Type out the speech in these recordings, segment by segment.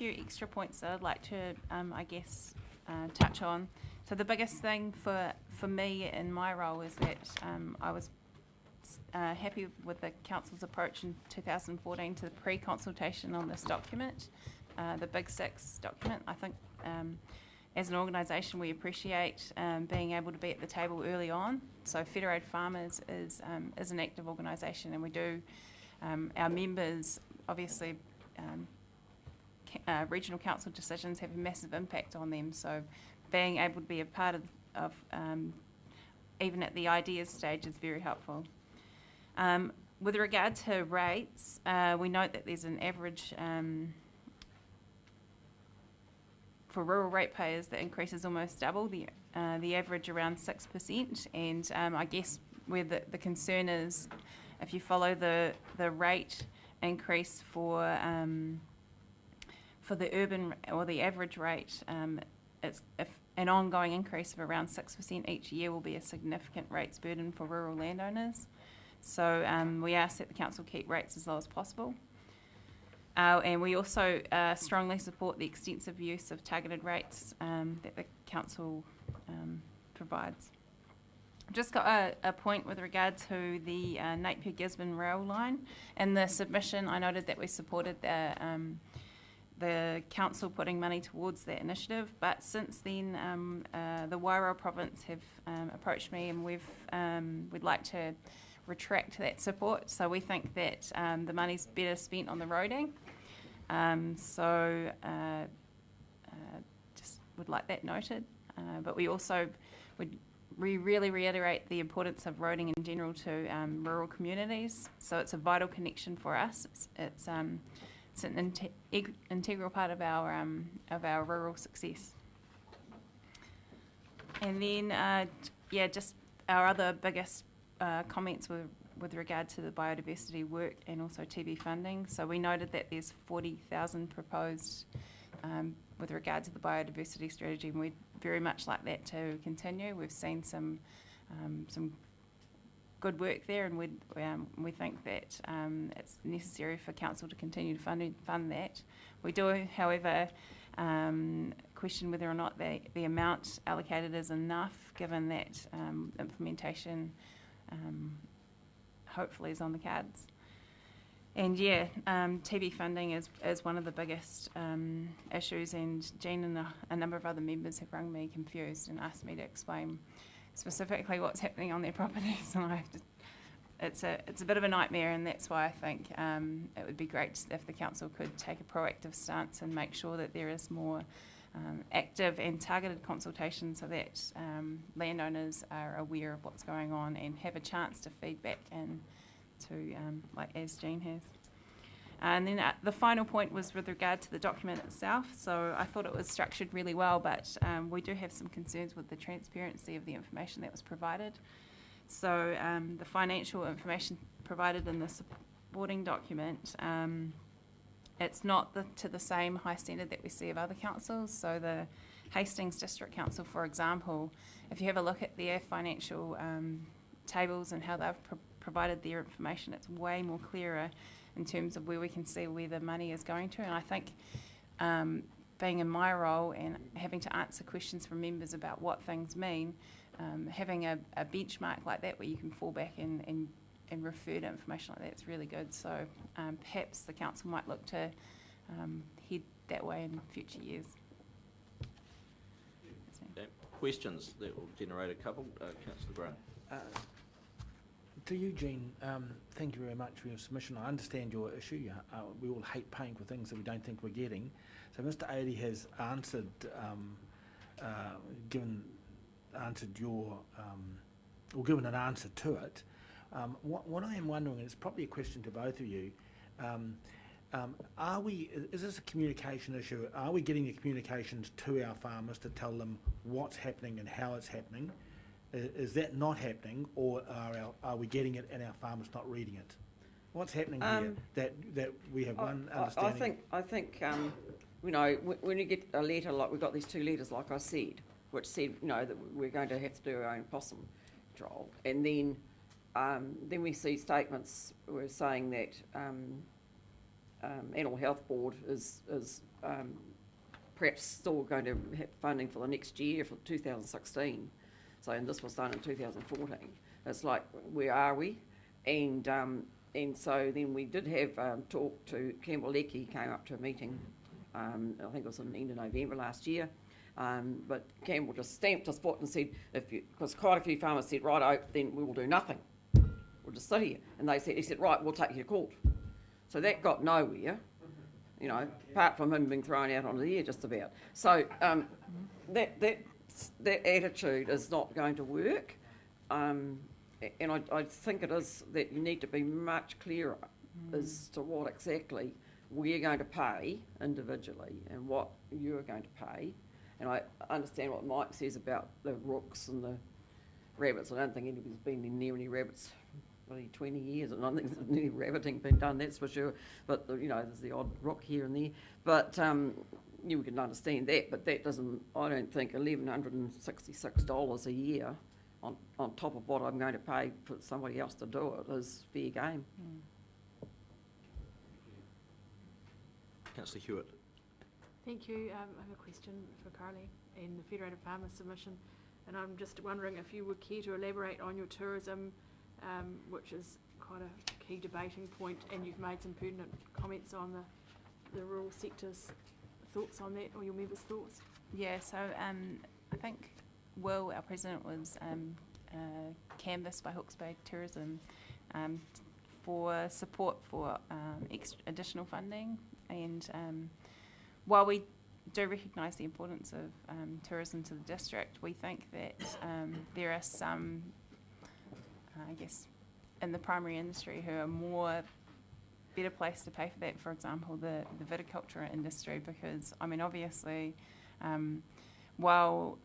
few extra points that I'd like to, touch on. So the biggest thing for me in my role is that I was happy with the council's approach in 2014 to the pre-consultation on this document, the Big Six document. I think as an organisation we appreciate being able to be at the table early on. So Federated Farmers is an active organisation, and we do, our members, obviously regional council decisions have a massive impact on them, so being able to be a part of even at the ideas stage is very helpful. With regard to rates, we note that there's an average for rural ratepayers that increase is almost double, the average around 6%, and I guess where the concern is, if you follow the rate increase for the urban or the average rate, it's if an ongoing increase of around 6% each year will be a significant rates burden for rural landowners. So we ask that the council keep rates as low as possible. And we also strongly support the extensive use of targeted rates that the council provides. I've just got a point with regard to the Napier-Gisborne rail line. In the submission, I noted that we supported the council putting money towards that initiative, but since then the Wairau province have approached me, and we'd like to retract that support. So we think that the money's better spent on the roading. Just would like that noted. But we also we really reiterate the importance of roading in general to rural communities. So it's a vital connection for us. It's an integral part of our rural success. And then just our other biggest comments with regard to the biodiversity work and also TB funding. So we noted that there's 40,000 proposed with regard to the biodiversity strategy, and we'd very much like that to continue. We've seen some good work there, and we think that it's necessary for council to continue to fund that. We do, however, question whether or not the amount allocated is enough, given that implementation hopefully is on the cards. And TB funding is one of the biggest issues, and Jean and a number of other members have rung me confused and asked me to explain specifically what's happening on their properties, and I have to. It's a bit of a nightmare, and that's why I think it would be great if the council could take a proactive stance and make sure that there is more active and targeted consultation, so that landowners are aware of what's going on and have a chance to feedback and to like as Jean has. And then the final point was with regard to the document itself. So I thought it was structured really well, but we do have some concerns with the transparency of the information that was provided. So the financial information provided in the supporting document, it's not to the same high standard that we see of other councils. So the Hastings District Council, for example, if you have a look at their financial tables and how they've provided their information, it's way more clearer in terms of where we can see where the money is going to. And I think being in my role and having to answer questions from members about what things mean, having a benchmark like that where you can fall back and refer to information like that is really good. So perhaps the council might look to head that way in future years. Okay. Questions that will generate a couple. Councillor Grant. To you, Jean, thank you very much for your submission. I understand your issue. We all hate paying for things that we don't think we're getting. So Mr. Ailey has answered, given an answer to it. What I am wondering, and it's probably a question to both of you, is this a communication issue? Are we getting the communications to our farmers to tell them what's happening and how it's happening? Is that not happening, or are we getting it and our farmers not reading it? What's happening here that we have one understanding? I think you know, when you get a letter, like we got these 2 letters, like I said, which said, you know, that we're going to have to do our own possum control, and then we see statements were saying that Animal Health Board is perhaps still going to have funding for the next year, for 2016. So, and this was done in 2014. It's like, where are we? And so then we did have talk to Campbell Leckie, came up to a meeting, I think it was in the end of November last year. But Campbell just stamped his foot and said, because quite a few farmers said, right, then we will do nothing. We'll just sit here. And he said, right, we'll take you to court. So that got nowhere, you know, apart from him being thrown out onto the air just about. So that attitude is not going to work. And I think it is that you need to be much clearer as to what exactly we're going to pay individually and what you're going to pay. And I understand what Mike says about the rooks and the rabbits. I don't think anybody's been in near any rabbits for 20 years, and I don't think there's any rabbiting been done, that's for sure. But, you know, there's the odd rook here and there. But you can understand that, but that doesn't, I don't think $1,166 a year on top of what I'm going to pay for somebody else to do it is fair game. Councillor Hewitt. Thank you. I have a question for Coralie and the Federated Farmers submission, and I'm just wondering if you would care to elaborate on your tourism, which is quite a key debating point, and you've made some pertinent comments on the rural sector's thoughts on that, or your members' thoughts. Yeah, so I think Will, our president, was canvassed by Hawke's Bay Tourism for support for additional funding, and while we do recognise the importance of tourism to the district, we think that there are some, I guess, in the primary industry who are better placed to pay for that. For example, the viticulture industry, because, I mean, obviously, while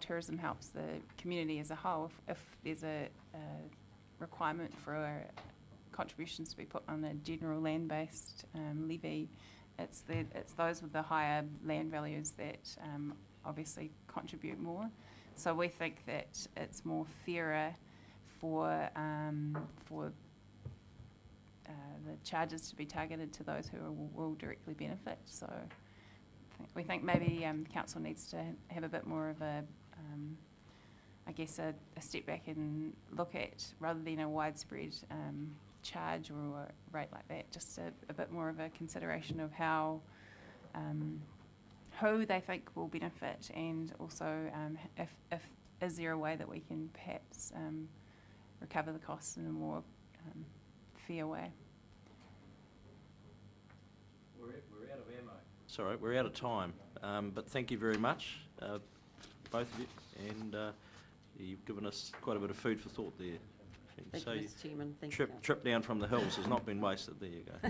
tourism helps the community as a whole, if there's a requirement for contributions to be put on a general land-based levy, it's those with the higher land values that obviously contribute more. So we think that it's more fairer for the charges to be targeted to those who will directly benefit. So we think maybe council needs to have a bit more of a step back and look at, rather than a widespread charge or a rate like that, just a bit more of a consideration of how who they think will benefit, and also if is there a way that we can perhaps recover the costs in a more fair way. We're out of ammo. Sorry, we're out of time, but thank you very much, both of you, and you've given us quite a bit of food for thought there. Thank so you, Mr. Chairman. Thank you. Trip down from the hills has not been wasted. There you go.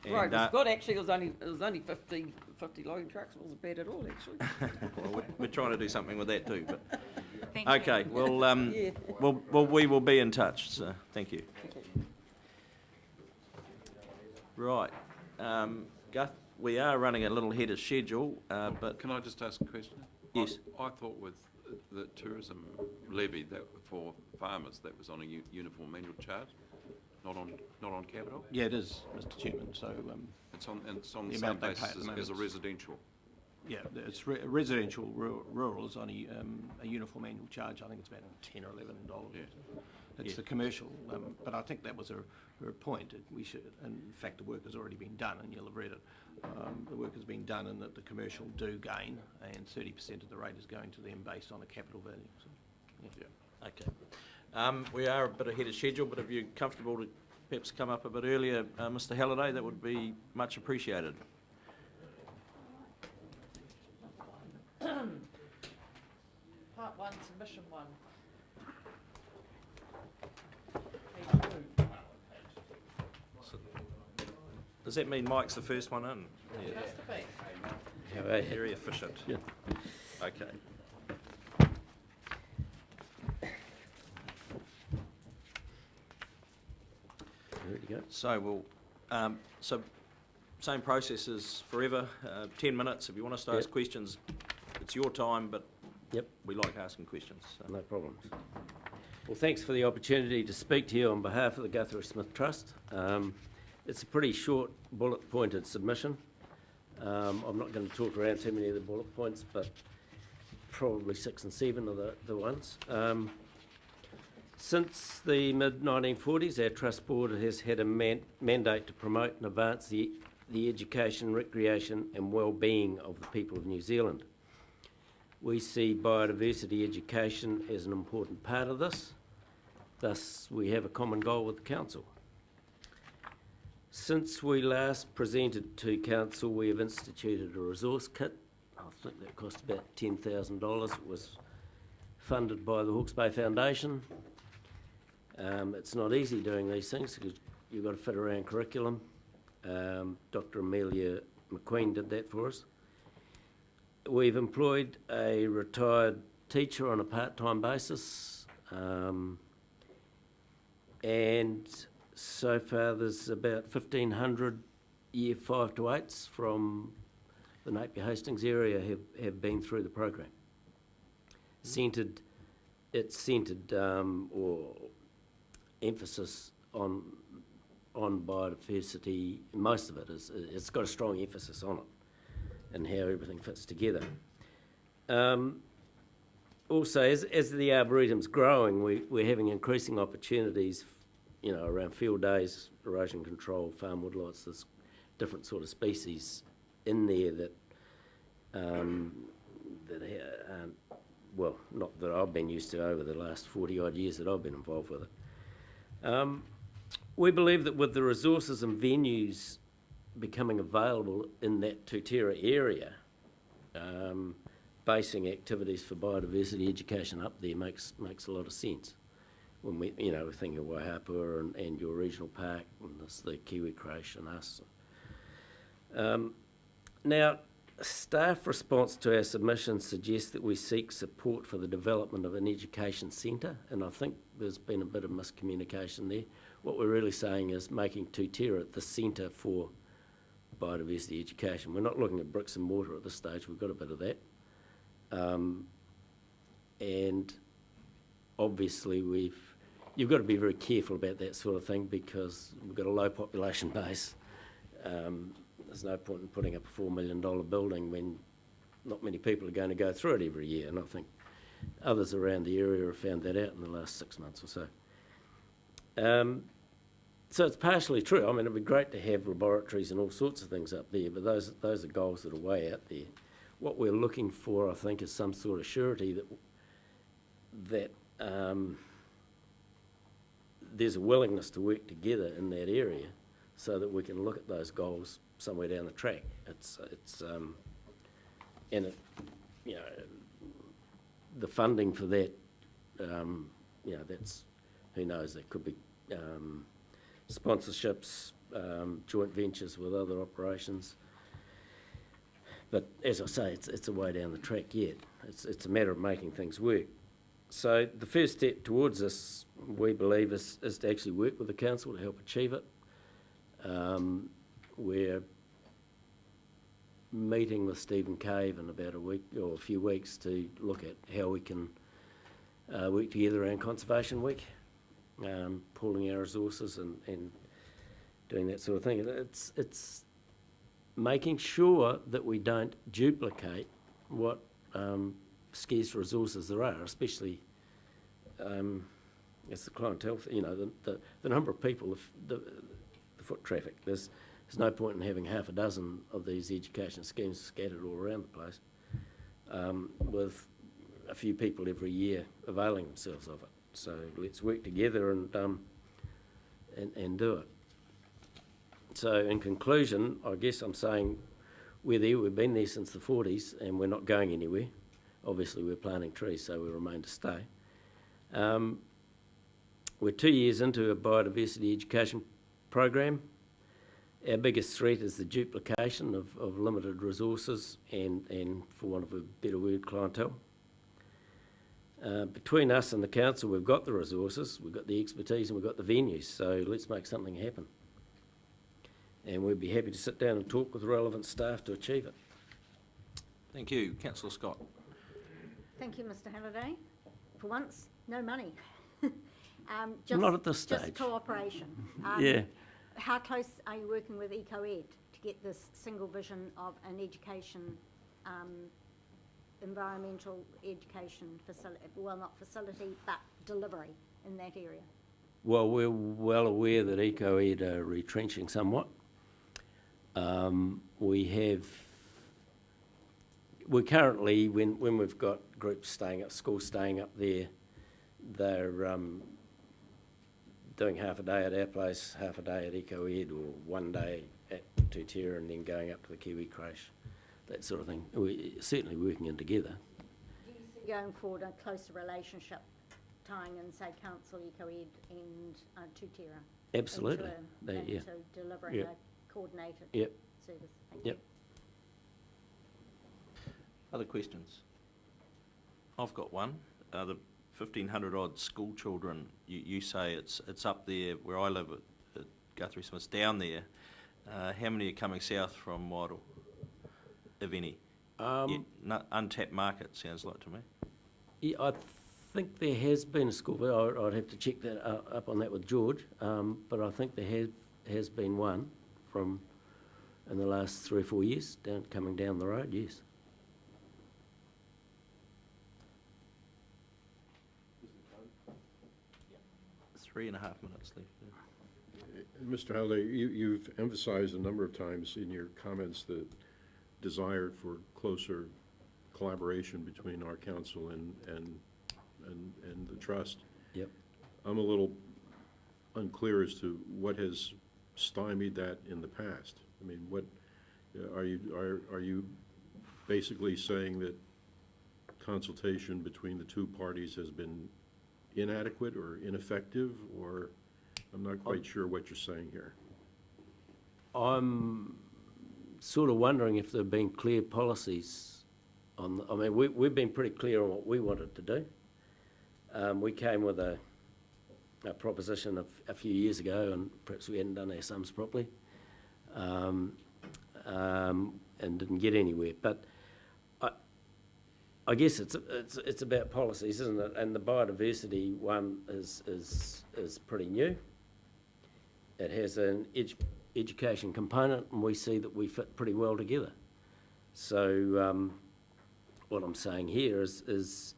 Right, it was good actually. It was only 50 loading trucks. It wasn't bad at all actually. Well, we're trying to do something with that too. But Thank you. okay, well, we will be in touch. So thank you. Right, we are running a little ahead of schedule, but Can I just ask a question? Yes. I thought with the tourism levy that for farmers, that was on a uniform annual charge, not on capital. Yeah, it is, Mr. Chairman. So It's on the The same amount they pay at basis the as moment a is- residential. yeah, it's residential. Rural is only a uniform annual charge. I think it's about $10 or $11. Yeah. It's Yeah. the commercial, but I think that was her point. We should, in fact, the work has already been done, and you'll have read it. The work has been done, and that the commercial do gain, and 30% of the rate is going to them based on a capital value. So, yeah. okay. We are a bit ahead of schedule, but if you're comfortable to perhaps come up a bit earlier, Mr. Halliday, that would be much appreciated. Part 1, submission 1. So, does that mean Mike's the first one in? Yeah. Very efficient. Yeah. Okay. Ready to go? So we'll, same process as forever, 10 minutes. If you want us to ask Yep. questions, it's your time, but Yep, we like asking questions. So. no problems. Well, thanks for the opportunity to speak to you on behalf of the Guthrie Smith Trust. It's a pretty short bullet-pointed submission. I'm not going to talk around too many of the bullet points, but probably 6 and 7 are the ones. Since the mid-1940s, our Trust Board has had a mandate to promote and advance the education, recreation and well-being of the people of New Zealand. We see biodiversity education as an important part of this. Thus, we have a common goal with the Council. Since we last presented to Council, we have instituted a resource kit. I think that cost about $10,000. It was funded by the Hawke's Bay Foundation. It's not easy doing these things because you've got to fit around curriculum. Dr. Amelia McQueen did that for us. We've employed a retired teacher on a part-time basis, and so far there's about 1,500 year 5 to 8s from the Napier Hastings area have been through the program. It's centred or emphasis on biodiversity. Most of it it's got a strong emphasis on it and how everything fits together. Also, as the Arboretum's growing, we're having increasing opportunities, around field days, erosion control, farm woodlots. There's different sort of species in there well, not that I've been used to over the last 40 odd years that I've been involved with it. We believe that with the resources and venues becoming available in that Tūtera area, basing activities for biodiversity education up there makes a lot of sense. When we think of Waihapua and your regional park, and there's the Kiwi Creche and us. Now, staff response to our submission suggests that we seek support for the development of an education centre, and I think there's been a bit of miscommunication there. What we're really saying is making Tūtera the centre for biodiversity education. We're not looking at bricks and mortar at this stage. We've got a bit of that. And obviously you've got to be very careful about that sort of thing because we've got a low population base. There's no point in putting up a $4 million building when not many people are going to go through it every year, and I think others around the area have found that out in the last 6 months or so. So it's partially true. I mean, it'd be great to have laboratories and all sorts of things up there, but those are goals that are way out there. What we're looking for, I think, is some sort of surety that there's a willingness to work together in that area so that we can look at those goals somewhere down the track. The funding for that, that's, who knows, there could be sponsorships, joint ventures with other operations. But as I say, it's a way down the track yet. It's a matter of making things work. So the first step towards this, we believe, is to actually work with the council to help achieve it. We're meeting with Stephen Cave in about a week or a few weeks to look at how we can work together around Conservation Week, pooling our resources and doing that sort of thing. It's making sure that we don't duplicate what scarce resources there are, especially as the clientele, the number of people, the foot traffic. There's no point in having half a dozen of these education schemes scattered all around the place, with a few people every year availing themselves of it. So let's work together and do it. So in conclusion, I guess I'm saying we're there, we've been there since the 40s and we're not going anywhere. Obviously we're planting trees, so we remain to stay. We're 2 years into a biodiversity education program. Our biggest threat is the duplication of limited resources and, for want of a better word, clientele. Between us and the council, we've got the resources, we've got the expertise and we've got the venues, so let's make something happen. And we'd be happy to sit down and talk with relevant staff to achieve it. Thank you. Councillor Scott. Thank you, Mr Halliday. For once, no money. Not at this Just stage. cooperation. Yeah. How close are you working with EcoEd to get this single vision of an education, environmental education facility, well, not facility, but delivery in that area? Well, we're well aware that EcoEd are retrenching somewhat. We're currently, when we've got groups staying up, schools staying up there, they're doing half a day at our place, half a day at EcoEd, or one day at Tutera and then going up to the Kiwi Crash, that sort of thing. We're certainly working in together. Do you see going forward a closer relationship tying in, say, Council, EcoEd and Tutera? Absolutely. Into delivering Yep. a coordinated Yep. service? Thank Yep. you. Other questions? I've got one. The 1,500 odd school children, you say it's up there where I live at Guthrie Smith's, down there. How many are coming south from Waddle, if any? Untapped market, sounds like to me. Yeah, I think there has been a school, but I'd have to check that up on that with George. But I think there has been one from in the last 3 or 4 years coming down the road. Yes. Three and a half minutes left. Mr. Halliday, you've emphasized a number of times in your comments the desire for closer collaboration between our council and the trust. Yep. I'm a little unclear as to what has stymied that in the past. I mean, what are you basically saying that consultation between the two parties has been inadequate or ineffective, or I'm not quite sure what you're saying here. I'm sort of wondering if there have been clear policies on. I mean, we've been pretty clear on what we wanted to do. We came with a proposition a few years ago, and perhaps we hadn't done our sums properly, and didn't get anywhere. But I guess it's about policies, isn't it? And the biodiversity one is pretty new. It has an education component, and we see that we fit pretty well together. So what I'm saying here is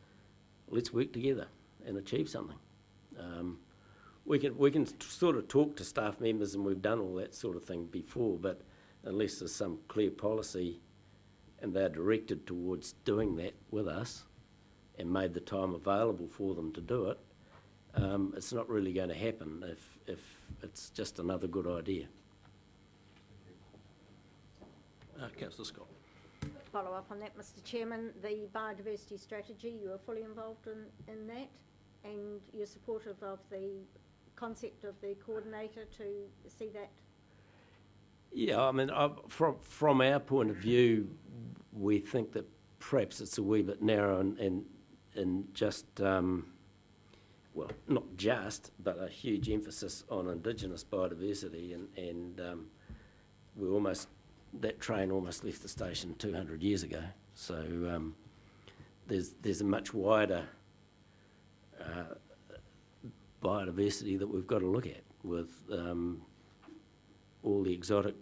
let's work together and achieve something. We can sort of talk to staff members, and we've done all that sort of thing before, but unless there's some clear policy and they're directed towards doing that with us and made the time available for them to do it, it's not really going to happen if it's just another good idea. Councillor Scott. Follow up on that, Mr. Chairman, the biodiversity strategy, you are fully involved in that, and you're supportive of the concept of the coordinator to see that? Yeah, I mean, from our point of view, we think that perhaps it's a wee bit narrow and just, well, not just, but a huge emphasis on Indigenous biodiversity, and we almost, that train almost left the station 200 years ago. So there's a much wider biodiversity that we've got to look at with all the exotic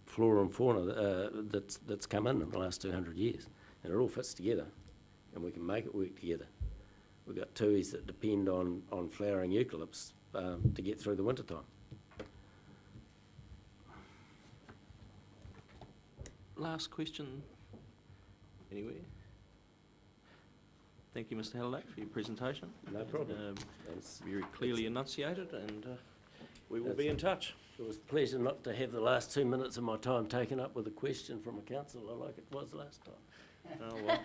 flora and fauna that's come in the last 200 years. And it all fits together, and we can make it work together. We've got tuis that depend on flowering eucalypts to get through the winter time. Last question. Anywhere? Thank you, Mr. Halliday, for your presentation. No problem. Very clearly enunciated, and we will be in touch. It was a pleasure not to have the last 2 minutes of my time taken up with a question from a councillor like it was last time. Oh, well.